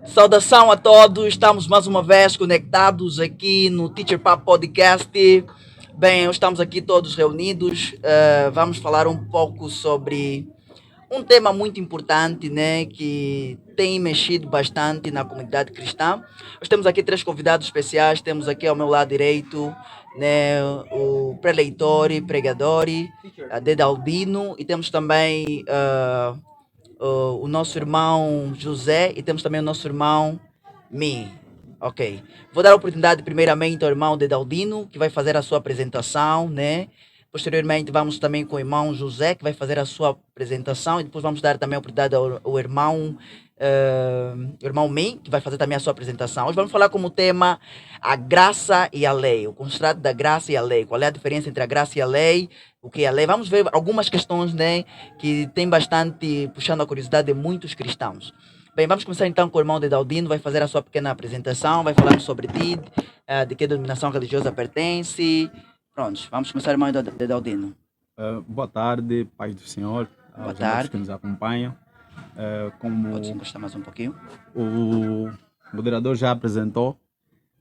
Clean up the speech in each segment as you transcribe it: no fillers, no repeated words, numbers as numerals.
Saudação a todos, estamos mais uma vez conectados aqui no Teacher Pub Podcast. Bem, estamos aqui todos reunidos. Vamos falar um pouco sobre um tema muito importante, né, que tem mexido bastante na comunidade cristã. Nós temos aqui três convidados especiais. Temos aqui ao meu lado direito, né, o preleitor e pregador, a Dedaldino, e temos também o nosso irmão José e temos também o nosso irmão Mi. Ok. Vou dar a oportunidade primeiramente ao irmão Dedaldino, que vai fazer a sua apresentação, né? Posteriormente vamos também com o irmão José, que vai fazer a sua apresentação, e depois vamos dar também a oportunidade ao irmão Mi, que vai fazer também a sua apresentação. Hoje vamos falar como tema a graça e a lei, o constrato da graça e a lei. Qual é a diferença entre a graça e a lei? O que é a lei? Vamos ver algumas questões, né, que tem bastante puxando a curiosidade de muitos cristãos. Bem, vamos começar então com o irmão Dedaldino, vai fazer a sua pequena apresentação, vai falar sobre ti, de que denominação religiosa pertence. Prontos, vamos começar, irmão Dedaldino. Boa tarde, paz do Senhor, Boa aos irmãos tarde. que nos acompanham. Como Pode encostar mais um pouquinho. o moderador já apresentou,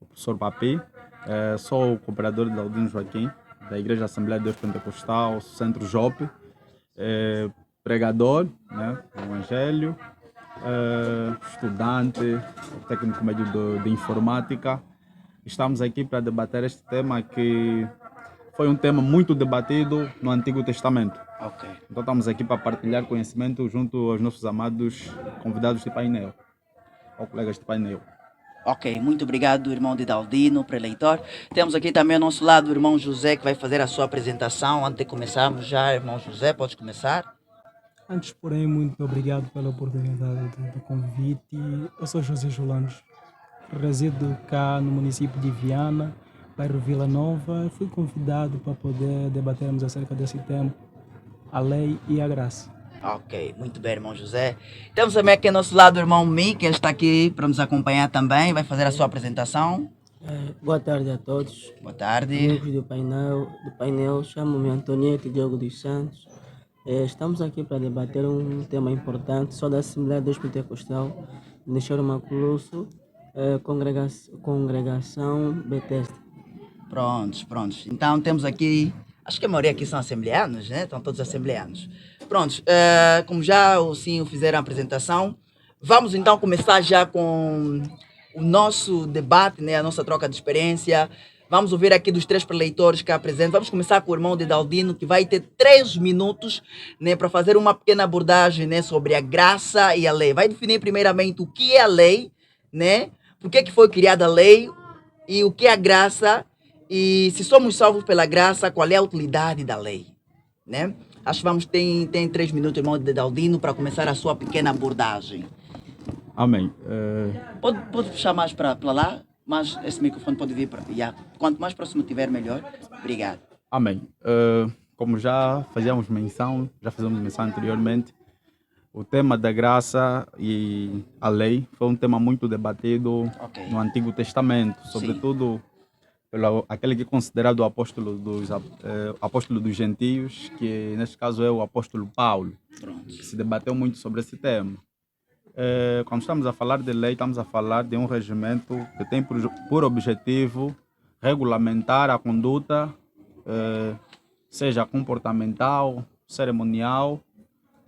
o professor Papi, sou o cooperador de Aldino Joaquim, da Igreja Assembleia de Deus Pentecostal, Centro Jope, pregador, né, do Evangelho, estudante, técnico médio de informática. Estamos aqui para debater este tema que foi um tema muito debatido no Antigo Testamento. Ok. Então estamos aqui para partilhar conhecimento junto aos nossos amados convidados de painel, ou colegas de painel. Ok, muito obrigado, irmão Dedaldino, preleitor. Temos aqui também ao nosso lado o irmão José, que vai fazer a sua apresentação. Antes de começarmos já, irmão José, pode começar. Antes, porém, muito obrigado pela oportunidade do convite. Eu sou José Jolanos, resido cá no município de Viana, bairro Vila Nova. Fui convidado para poder debatermos acerca desse tema, a lei e a graça. Ok, muito bem, irmão José. Temos também aqui ao nosso lado o irmão Mi, que ele está aqui para nos acompanhar também, vai fazer a sua apresentação. Boa tarde a todos, Boa tarde. amigos do painel. Chamo-me Antonieta Diogo dos Santos. Estamos aqui para debater um tema importante. Sou da Assembleia de Deus Pentecostal, de Choro Maculusso, congregação Betesda. Prontos. Então temos aqui, acho que a maioria aqui são assembleanos, né? Estão todos assembleanos. Prontos, como já sim fizeram a apresentação, vamos então começar já com o nosso debate, né? A nossa troca de experiência. Vamos ouvir aqui dos três preleitores que apresentam. Vamos começar com o irmão Dedaldino, que vai ter 3 minutos, né, para fazer uma pequena abordagem, né, sobre a graça e a lei. Vai definir primeiramente o que é a lei, né? Por que foi criada a lei e o que é a graça, e se somos salvos pela graça, qual é a utilidade da lei, né? Acho que tem 3 minutos, irmão Dedaldino, para começar a sua pequena abordagem. Amém. Pode puxar mais para lá, mas esse microfone pode vir para... Quanto mais próximo tiver, melhor. Obrigado. Amém. Como já fizemos menção anteriormente, o tema da graça e a lei foi um tema muito debatido no Antigo Testamento, sobretudo pelo aquele que é considerado o apóstolo dos gentios, que neste caso é o apóstolo Paulo, que se debateu muito sobre esse tema. Quando estamos a falar de lei, estamos a falar de um regimento que tem por objetivo regulamentar a conduta, seja comportamental, cerimonial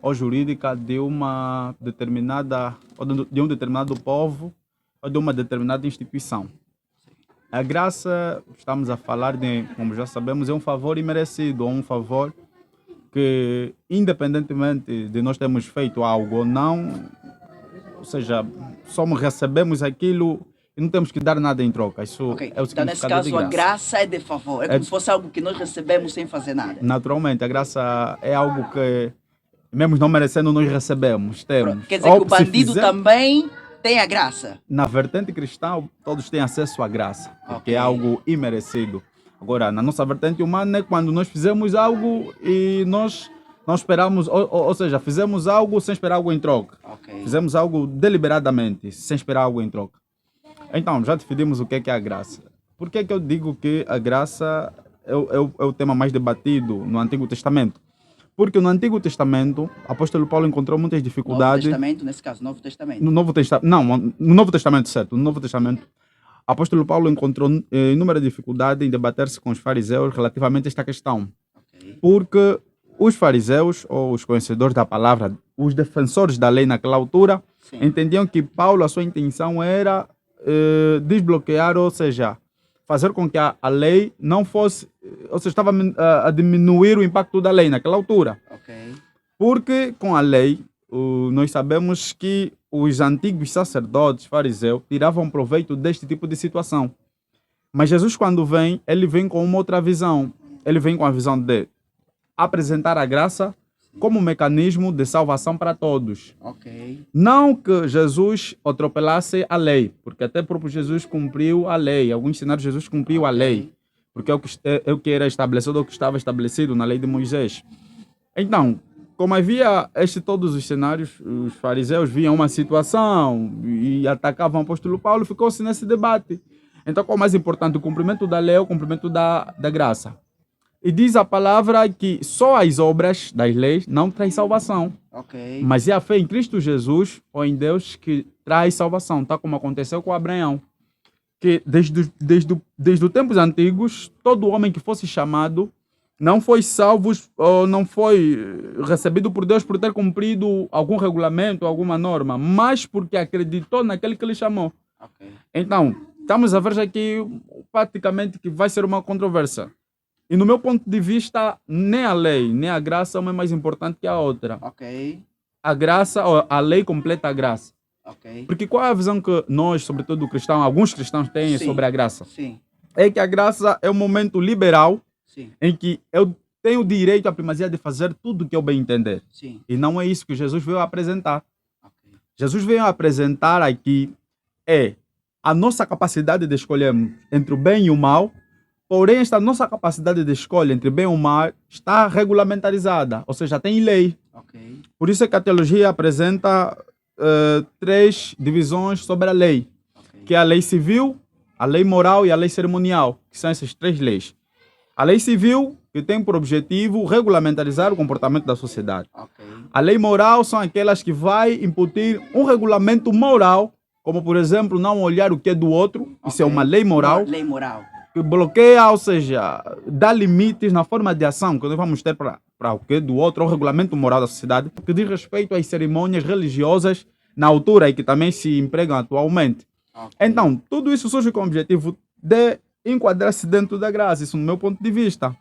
ou jurídica de uma determinada, ou de um determinado povo ou de uma determinada instituição. A graça, estamos a falar de, como já sabemos, é um favor imerecido, ou um favor que, independentemente de nós termos feito algo ou não, ou seja, recebemos aquilo e não temos que dar nada em troca. Isso é o significado então, nesse caso, de graça. a graça é de favor. É como se fosse algo que nós recebemos sem fazer nada. Naturalmente, a graça é algo que, mesmo não merecendo, nós recebemos. Temos. Quer dizer que o bandido também tem a graça. Na vertente cristã, todos têm acesso à graça, porque é algo imerecido. Agora, na nossa vertente humana, é quando nós fizemos algo e nós não esperamos, ou seja, fizemos algo sem esperar algo em troca. Fizemos algo deliberadamente, sem esperar algo em troca. Então, já definimos o que é a graça. Por que eu digo que a graça é o tema mais debatido no Antigo Testamento? Porque no Antigo Testamento, o apóstolo Paulo encontrou muitas Novo dificuldades. Testamento, nesse caso, Novo Testamento. No Novo Testamento, não, no Novo Testamento, certo. No Novo Testamento, o apóstolo Paulo encontrou inúmeras dificuldades em debater-se com os fariseus relativamente a esta questão. Ok. Porque os fariseus, ou os conhecedores da palavra, os defensores da lei naquela altura, Sim. entendiam que Paulo, a sua intenção era desbloquear, ou seja, fazer com que a lei não fosse, ou seja, estava a diminuir o impacto da lei naquela altura. Ok. Porque com a lei, nós sabemos que os antigos sacerdotes fariseus tiravam proveito deste tipo de situação. Mas Jesus, quando vem, ele vem com uma outra visão. Ele vem com a visão de apresentar a graça como um mecanismo de salvação para todos. Ok. Não que Jesus atropelasse a lei, porque até próprio Jesus cumpriu a lei. Alguns cenários Jesus cumpriu a lei, porque é o que era estabelecido, ou que estava estabelecido na lei de Moisés. Então, como havia todos os cenários, os fariseus viam uma situação e atacavam o apóstolo Paulo, ficou-se nesse debate. Então, qual é o mais importante, o cumprimento da lei ou o cumprimento da graça? E diz a palavra que só as obras das leis não traz salvação. Ok. Mas é a fé em Cristo Jesus ou em Deus que traz salvação, tal como aconteceu com Abraão. Que desde os tempos antigos, todo homem que fosse chamado não foi salvo ou não foi recebido por Deus por ter cumprido algum regulamento, alguma norma, mas porque acreditou naquele que lhe chamou. Ok. Então, estamos a ver já aqui praticamente que vai ser uma controvérsia. E no meu ponto de vista, nem a lei, nem a graça uma é mais importante que a outra. Ok. A graça, a lei completa a graça. Ok. Porque qual é a visão que nós, sobretudo cristãos, alguns cristãos têm Sim. sobre a graça? Sim. É que a graça é um momento liberal Sim. em que eu tenho o direito, a primazia de fazer tudo o que eu bem entender. Sim. E não é isso que Jesus veio apresentar. Ok. Jesus veio apresentar aqui a nossa capacidade de escolher entre o bem e o mal. Porém, esta nossa capacidade de escolha entre bem e o mal está regulamentarizada, ou seja, tem lei. Ok. Por isso é que a teologia apresenta 3 divisões sobre a lei, Ok. que é a lei civil, a lei moral e a lei cerimonial, que são essas 3 leis. A lei civil, que tem por objetivo regulamentarizar o comportamento da sociedade. Ok. A lei moral são aquelas que vai imputir um regulamento moral, como por exemplo, não olhar o que é do outro, isso é uma lei moral. Lei moral. Que bloqueia, ou seja, dá limites na forma de ação que nós vamos ter para o que do outro, o regulamento moral da sociedade, que diz respeito às cerimônias religiosas na altura e que também se empregam atualmente. Ok. Então, tudo isso surge com o objetivo de enquadrar-se dentro da graça, isso no meu ponto de vista.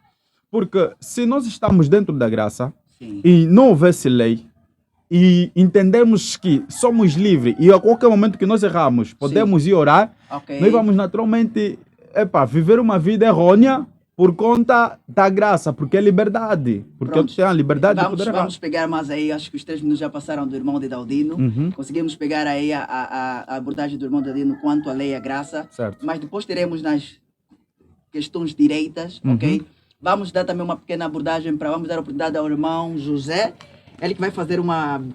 Porque se nós estamos dentro da graça Sim. e não houvesse lei, e entendermos que somos livres e a qualquer momento que nós erramos, podemos ir orar, Ok. nós vamos naturalmente viver uma vida errônea por conta da graça, porque é liberdade. Porque Pronto. eu tenho a liberdade de poder errar. Vamos pegar mais aí, acho que os 3 minutos já passaram do irmão de Daudino. Uhum. Conseguimos pegar aí a abordagem do irmão Daudino quanto à lei e à graça. Certo. Mas depois teremos nas questões direitas, Uhum. ok? Vamos dar também uma pequena abordagem vamos dar a oportunidade ao irmão José. Ele que vai fazer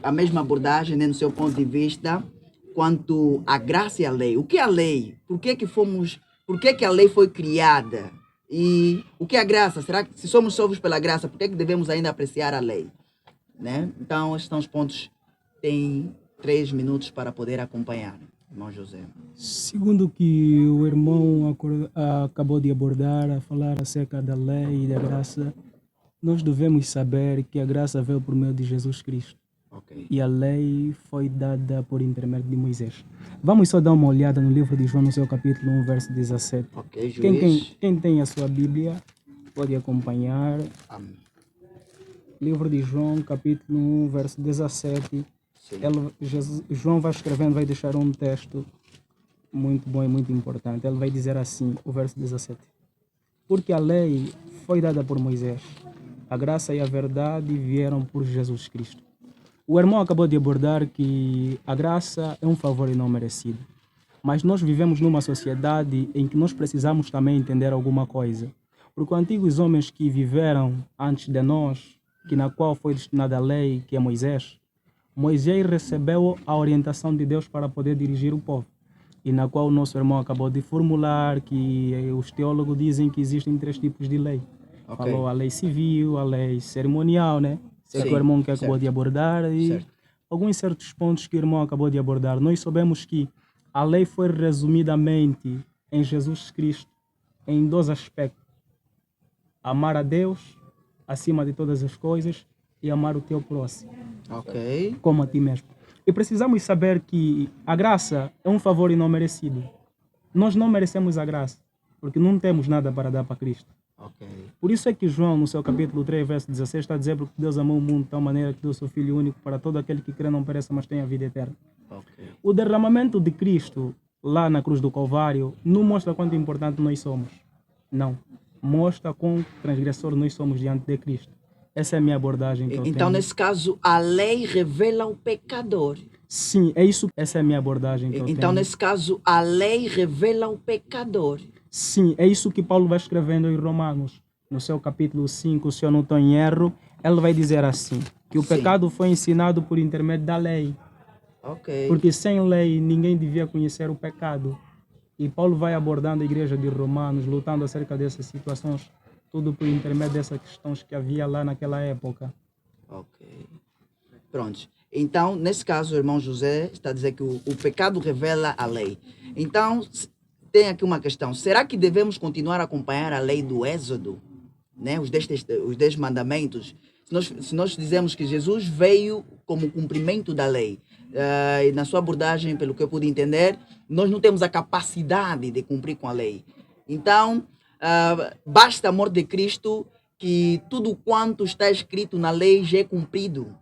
a mesma abordagem, né, no seu ponto de vista quanto à graça e à lei. O que é a lei? Por que a lei foi criada? E o que é a graça? Será que se somos salvos pela graça, por que devemos ainda apreciar a lei? Né? Então, estes são os pontos. Tem 3 minutos para poder acompanhar, irmão José. Segundo o que o irmão acabou de abordar, a falar acerca da lei e da graça, nós devemos saber que a graça veio por meio de Jesus Cristo. Ok. E a lei foi dada por intermédio de Moisés. Vamos só dar uma olhada no livro de João, no seu capítulo 1, verso 17. Ok, juiz. Quem tem a sua Bíblia pode acompanhar. Amém. Livro de João, capítulo 1, verso 17. Sim. João vai escrevendo, vai deixar um texto muito bom e muito importante. Ele vai dizer assim, o verso 17. Porque a lei foi dada por Moisés. A graça e a verdade vieram por Jesus Cristo. O irmão acabou de abordar que a graça é um favor e não merecido. Mas nós vivemos numa sociedade em que nós precisamos também entender alguma coisa. Porque os antigos homens que viveram antes de nós, que na qual foi destinada a lei, que é Moisés recebeu a orientação de Deus para poder dirigir o povo. E na qual o nosso irmão acabou de formular que os teólogos dizem que existem 3 tipos de lei. Ok. Falou a lei civil, a lei cerimonial, né? que o irmão que acabou de abordar e Certo. alguns certos pontos que o irmão acabou de abordar. Nós sabemos que a lei foi resumidamente em Jesus Cristo em 2 aspectos: amar a Deus acima de todas as coisas e amar o teu próximo Ok. como a ti mesmo. E precisamos saber que a graça é um favor não merecido. Nós não merecemos a graça, porque não temos nada para dar para Cristo. Ok. Por isso é que João, no seu capítulo 3, verso 16, está a dizer porque Deus amou o mundo de tal maneira que deu o seu Filho único para todo aquele que crê não pereça, mas tenha vida eterna. Ok. O derramamento de Cristo lá na cruz do Calvário não mostra quanto importante nós somos. Não. Mostra quão transgressor nós somos diante de Cristo. Essa é a minha abordagem que eu Então, tenho. nesse caso, a lei revela o pecador. Sim, é isso. Essa é a minha abordagem que eu Então, tenho. nesse caso, a lei revela o pecador. Sim, é isso que Paulo vai escrevendo em Romanos. No seu capítulo 5, se eu não estou em erro, ele vai dizer assim, que o Sim. pecado foi ensinado por intermédio da lei. Ok. Porque sem lei ninguém devia conhecer o pecado. E Paulo vai abordando a igreja de Romanos, lutando acerca dessas situações, tudo por intermédio dessas questões que havia lá naquela época. Ok. Pronto. Então, nesse caso, o irmão José está a dizer que o pecado revela a lei. Então, tem aqui uma questão. Será que devemos continuar a acompanhar a lei do Êxodo? Né? Os 10 mandamentos? Se nós dizemos que Jesus veio como cumprimento da lei, e na sua abordagem, pelo que eu pude entender, nós não temos a capacidade de cumprir com a lei. Então, basta a morte de Cristo que tudo quanto está escrito na lei já é cumprido.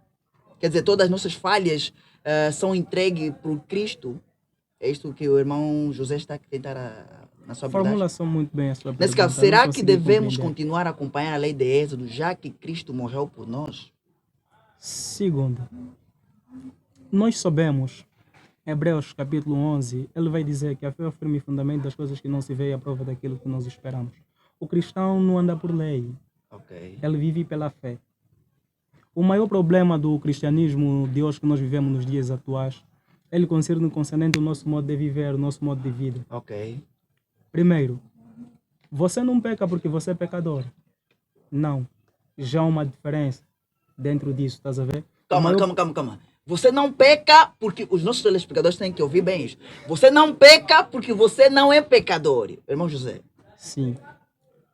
Quer dizer, todas as nossas falhas são entregues por Cristo. É isto que o irmão José está a tentar na sua abordagem. Formulação muito bem a sua pergunta. Nesse caso, não será que consegui devemos compreender. continuar a acompanhar a lei de Êxodo, já que Cristo morreu por nós? Segundo, nós sabemos, Hebreus capítulo 11, ele vai dizer que a fé é o firme fundamento das coisas que não se vê e a prova daquilo que nós esperamos. O cristão não anda por lei, Ok. ele vive pela fé. O maior problema do cristianismo de hoje que nós vivemos nos dias atuais, ele concernente o nosso modo de viver, o nosso modo de vida. Ok. Primeiro, você não peca porque você é pecador. Não. Já há uma diferença dentro disso, estás a ver? Calma. Você não peca porque os nossos telespectadores têm que ouvir bem isso. Você não peca porque você não é pecador, irmão José. Sim.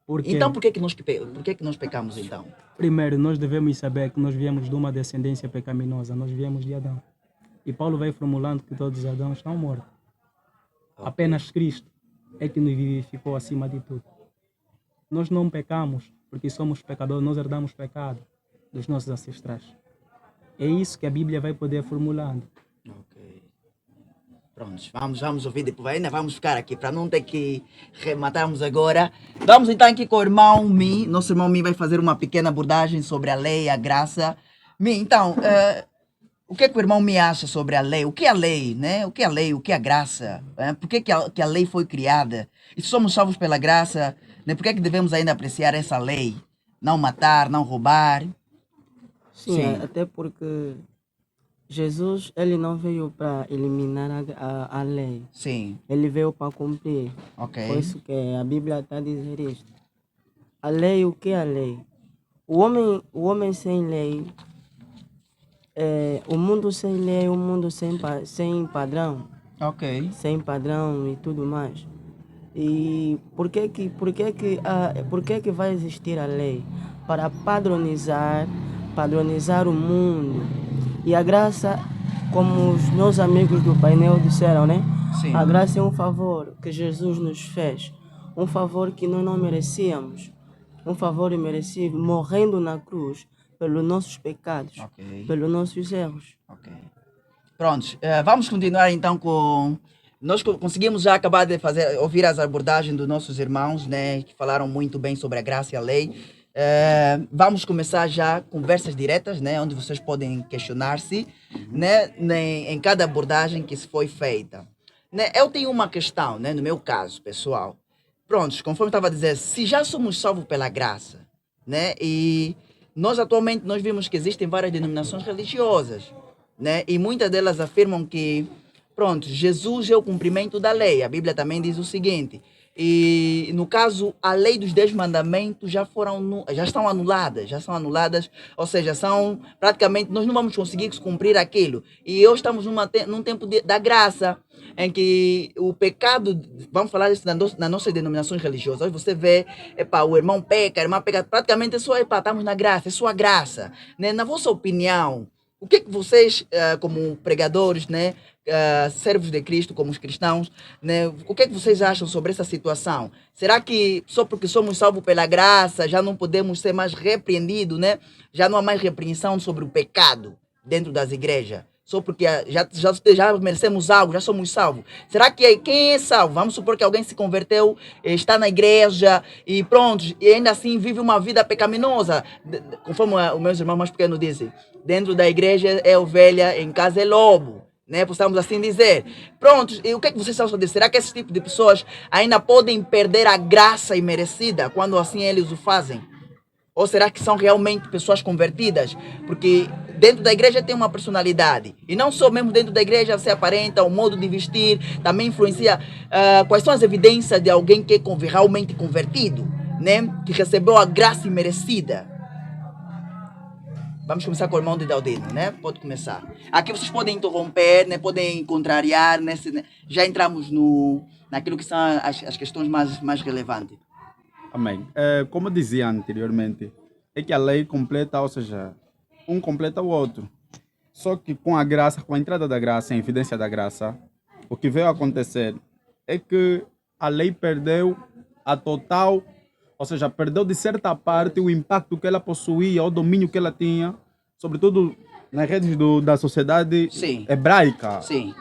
Porque, Então, por que nós pecamos então? primeiro, nós devemos saber que nós viemos de uma descendência pecaminosa. Nós viemos de Adão. E Paulo vai formulando que todos os Adãos estão mortos. Ok. Apenas Cristo é que nos vivificou acima de tudo. Nós não pecamos porque somos pecadores, nós herdamos pecado dos nossos ancestrais. É isso que a Bíblia vai poder formulando. Ok. Pronto, vamos ouvir depois. Ainda vamos ficar aqui para não ter que rematarmos agora. Vamos então aqui com o irmão Mi. Nosso irmão Mi vai fazer uma pequena abordagem sobre a lei e a graça. Mi, então, o que é que o irmão Mi acha sobre a lei? O que é a lei, né? O que é a lei? O que é a graça? Por que a lei foi criada? E se somos salvos pela graça, né? Por que é que devemos ainda apreciar essa lei? Não matar, não roubar. Sim, Sim. até porque Jesus, ele não veio para eliminar a lei. Sim, Ele veio para cumprir. ok. Por isso que a Bíblia está a dizer isto. A lei, o que é a lei? O homem sem lei, o mundo sem lei, o mundo sem padrão, Ok. sem padrão e tudo mais. E por que que vai existir a lei? Para padronizar o mundo. E a graça, como os meus amigos do painel disseram, né? Sim. A graça é um favor que Jesus nos fez. Um favor que nós não merecíamos. Um favor imerecido, morrendo na cruz pelos nossos pecados, Ok. pelos nossos erros. Ok. Prontos, vamos continuar então com... Nós conseguimos já acabar de ouvir as abordagens dos nossos irmãos, né, que falaram muito bem sobre a graça e a lei. Vamos começar já conversas diretas, né, onde vocês podem questionar-se, né, em cada abordagem que se foi feita. Né, eu tenho uma questão, né, no meu caso, pessoal. Prontos, conforme estava a dizer, se já somos salvos pela graça, né, e nós atualmente nós vimos que existem várias denominações religiosas, né, e muitas delas afirmam que, pronto, Jesus é o cumprimento da lei. A Bíblia também diz o seguinte, E no caso, a lei dos 10 mandamentos já estão anuladas, ou seja, são praticamente, nós não vamos conseguir cumprir aquilo. E hoje estamos num tempo da graça, em que o pecado, vamos falar isso nas nossas denominações religiosas, hoje você vê, o irmão peca, a irmã peca, praticamente é só, estamos na graça, é sua graça. Né? Na vossa opinião, o que vocês, como pregadores, né, servos de Cristo, como os cristãos, né, o que vocês acham sobre essa situação? Será que só porque somos salvos pela graça já não podemos ser mais repreendidos, né? Já não há mais repreensão sobre o pecado dentro das igrejas? Só porque já merecemos algo, já somos salvos. Será que quem é salvo? Vamos supor que alguém se converteu, está na igreja e pronto, e ainda assim vive uma vida pecaminosa. Conforme os meus irmãos mais pequenos dizem, dentro da igreja é ovelha, em casa é lobo. Né, possamos assim dizer. Pronto, e o que vocês acham disso? Será que esse tipo de pessoas ainda podem perder a graça imerecida quando assim eles o fazem? Ou será que são realmente pessoas convertidas? Porque dentro da igreja tem uma personalidade. E não só mesmo dentro da igreja se aparenta, o modo de vestir, também influencia quais são as evidências de alguém que é realmente convertido, né? Que recebeu a graça imerecida. Vamos começar com o irmão de Daudino, né? Pode começar. Aqui vocês podem interromper, né? Podem contrariar, né? Já entramos naquilo que são as questões mais relevantes. Amém. Como eu dizia anteriormente, é que a lei completa, ou seja, um completa o outro. Só que com a graça, com a entrada da graça, a evidência da graça, o que veio a acontecer é que a lei perdeu a total, ou seja, perdeu de certa parte o impacto que ela possuía, o domínio que ela tinha, sobretudo nas redes da sociedade Sim. hebraica. Sim.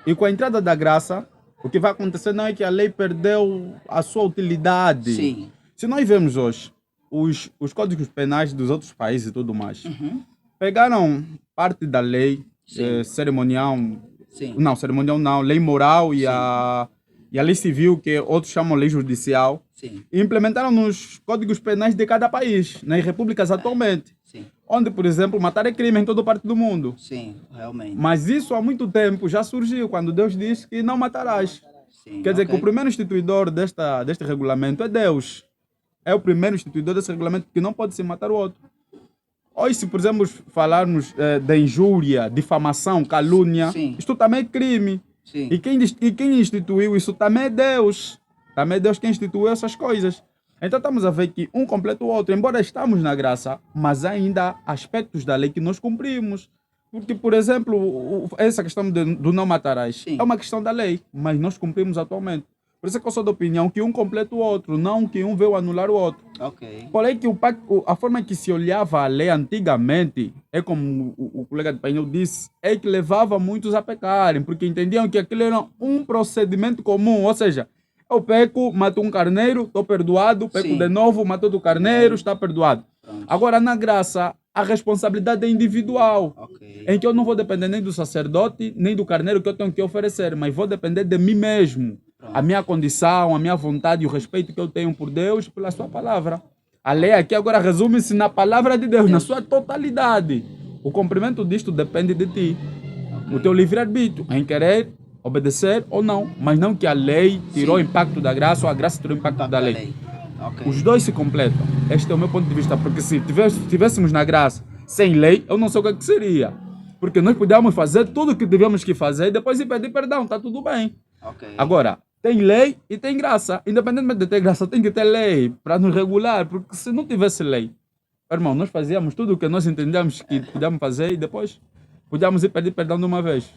E com a entrada da graça, o que vai acontecer não é que a lei perdeu a sua utilidade. Sim. Se nós vemos hoje os códigos penais dos outros países e tudo mais, pegaram parte da lei cerimonial, Sim. Não, cerimonial não, lei moral e a lei civil, que outros chamam lei judicial, Sim. e implementaram nos códigos penais de cada país, nas repúblicas atualmente. Sim. Onde, por exemplo, matar é crime em toda parte do mundo. Sim, realmente. Mas isso há muito tempo já surgiu, quando Deus diz que não matarás. Sim, Quer dizer que o primeiro instituidor deste regulamento é Deus. É o primeiro instituidor desse regulamento, que não pode se matar o outro. Hoje, se por exemplo falarmos de injúria, difamação, calúnia, Sim. isto também é crime. Sim. E quem instituiu isso também é Deus. Também é Deus quem instituiu essas coisas. Então estamos a ver que um completa o outro. Embora estamos na graça, mas ainda há aspectos da lei que nós cumprimos. Porque, por exemplo, essa questão do não matarás Sim. é uma questão da lei, mas nós cumprimos atualmente. Por isso é que eu sou da opinião que um completa o outro, não que um veio anular o outro. Ok. Porém, que a forma que se olhava a lei antigamente, é como o colega de painel disse, é que levava muitos a pecarem, porque entendiam que aquilo era um procedimento comum, ou seja, eu peco, mato um carneiro, estou perdoado, peco Sim. de novo, mato outro carneiro, está perdoado. Pronto. Agora, na graça, a responsabilidade é individual, Ok. em que eu não vou depender nem do sacerdote, nem do carneiro que eu tenho que oferecer, mas vou depender de mim mesmo. Pronto. A minha condição, a minha vontade e o respeito que eu tenho por Deus e pela sua palavra. A lei aqui agora resume-se na palavra de Deus, na sua totalidade. O cumprimento disto depende de ti. O teu livre-arbítrio, em querer obedecer ou não. Mas não que a lei tirou o impacto da graça ou a graça tirou o impacto da lei. Ok. Os dois se completam. Este é o meu ponto de vista. Porque se tivéssemos na graça sem lei, eu não sei o que seria. Porque nós podíamos fazer tudo o que devíamos que fazer e depois ir pedir perdão. Está tudo bem. Ok. Agora, tem lei e tem graça. Independentemente de ter graça, tem que ter lei para nos regular. Porque se não tivesse lei, irmão, nós fazíamos tudo o que nós entendíamos que podíamos fazer e depois podíamos ir pedir perdão de uma vez.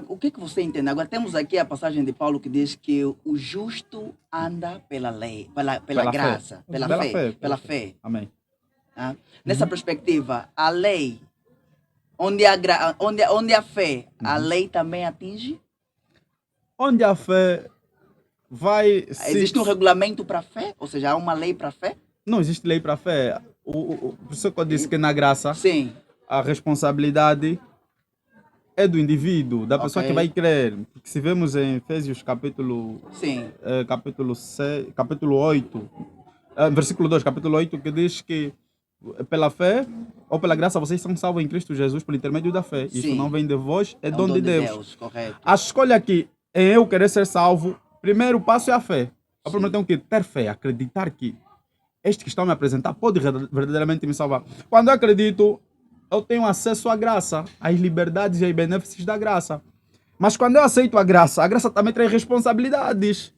O que você entende? Agora temos aqui a passagem de Paulo que diz que o justo anda pela lei, pela graça, fé. pela fé. Amém. Nessa perspectiva, a lei, onde a fé, a lei também atinge? Onde a fé vai... Existe um regulamento para a fé? Ou seja, há uma lei para a fé? Não existe lei para a fé. Por isso que eu disse que na graça, Sim. a responsabilidade é do indivíduo, da pessoa Ok. que vai crer. Porque se vemos em Efésios capítulo 8, versículo 2, capítulo 8, que diz que pela fé ou pela graça vocês são salvos em Cristo Jesus por intermédio da fé. Isso Sim. não vem de vós, é É um dom de Deus. correto. A escolha aqui é eu querer ser salvo primeiro passo é a fé. Eu primeiro tenho que ter fé, acreditar que este que estão me apresentar pode verdadeiramente me salvar. Quando eu acredito, eu tenho acesso à graça, às liberdades e aos benefícios da graça. Mas quando eu aceito a graça também traz responsabilidades.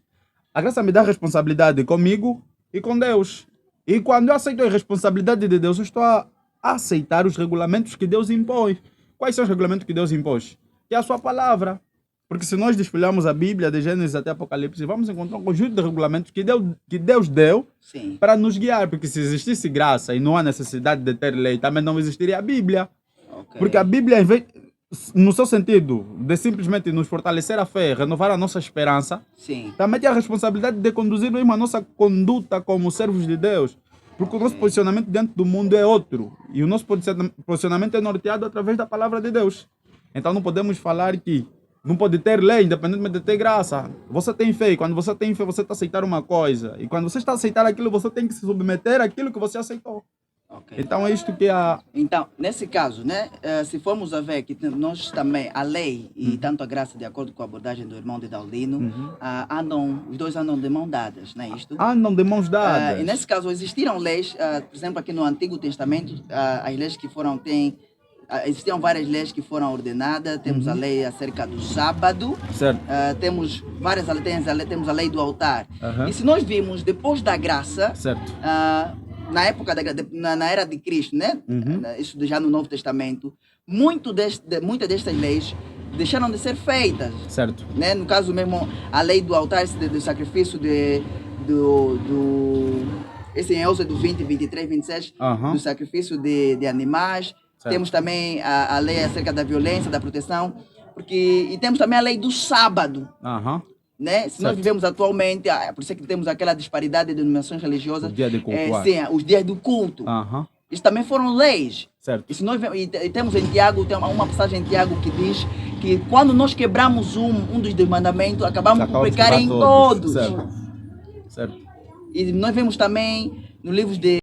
A graça me dá responsabilidade comigo e com Deus. E quando eu aceito a responsabilidade de Deus, eu estou a aceitar os regulamentos que Deus impõe. Quais são os regulamentos que Deus impôs? Que é a sua palavra. Porque se nós desfolharmos a Bíblia, de Gênesis até Apocalipse, vamos encontrar um conjunto de regulamentos que Deus deu para nos guiar. Porque se existisse graça e não há necessidade de ter lei, também não existiria a Bíblia. Okay. Porque a Bíblia, no seu sentido de simplesmente nos fortalecer a fé, renovar a nossa esperança, também tem a responsabilidade de conduzir mesmo a nossa conduta como servos de Deus. Porque o nosso posicionamento dentro do mundo é outro. E o nosso posicionamento é norteado através da palavra de Deus. Então não podemos falar que não pode ter lei, independentemente de ter graça. Você tem fé, e quando você tem fé, você está a aceitar uma coisa. E quando você está a aceitar aquilo, você tem que se submeter àquilo que você aceitou. Okay. Então é isto que é Então, nesse caso, né, se formos a ver que nós também, a lei e tanto a graça, de acordo com a abordagem do irmão de Daulino, os dois andam de mãos dadas, não é isto? Andam de mãos dadas. E nesse caso, existiram leis, por exemplo, aqui no Antigo Testamento, as leis que foram, existiam várias leis que foram ordenadas. Temos a lei acerca do sábado, temos várias leis, temos a lei do altar. E se nós vimos depois da graça, na época na era de Cristo, né? Isso já no Novo Testamento, muitas destas leis deixaram de ser feitas. Certo. Né? No caso mesmo, a lei do altar, do sacrifício esse em Êxodo 20, 23, 26, do sacrifício de animais. Certo. Temos também a lei acerca da violência, da proteção, e temos também a lei do sábado. Né? Se nós vivemos atualmente, por isso é que temos aquela disparidade de denominações religiosas, os dias do culto. Isso também foram leis. Certo. E temos em Tiago, tem uma passagem em Tiago que diz que quando nós quebramos um dos mandamentos, acabamos por pecar em todos. Certo. Certo. E nós vemos também no livro de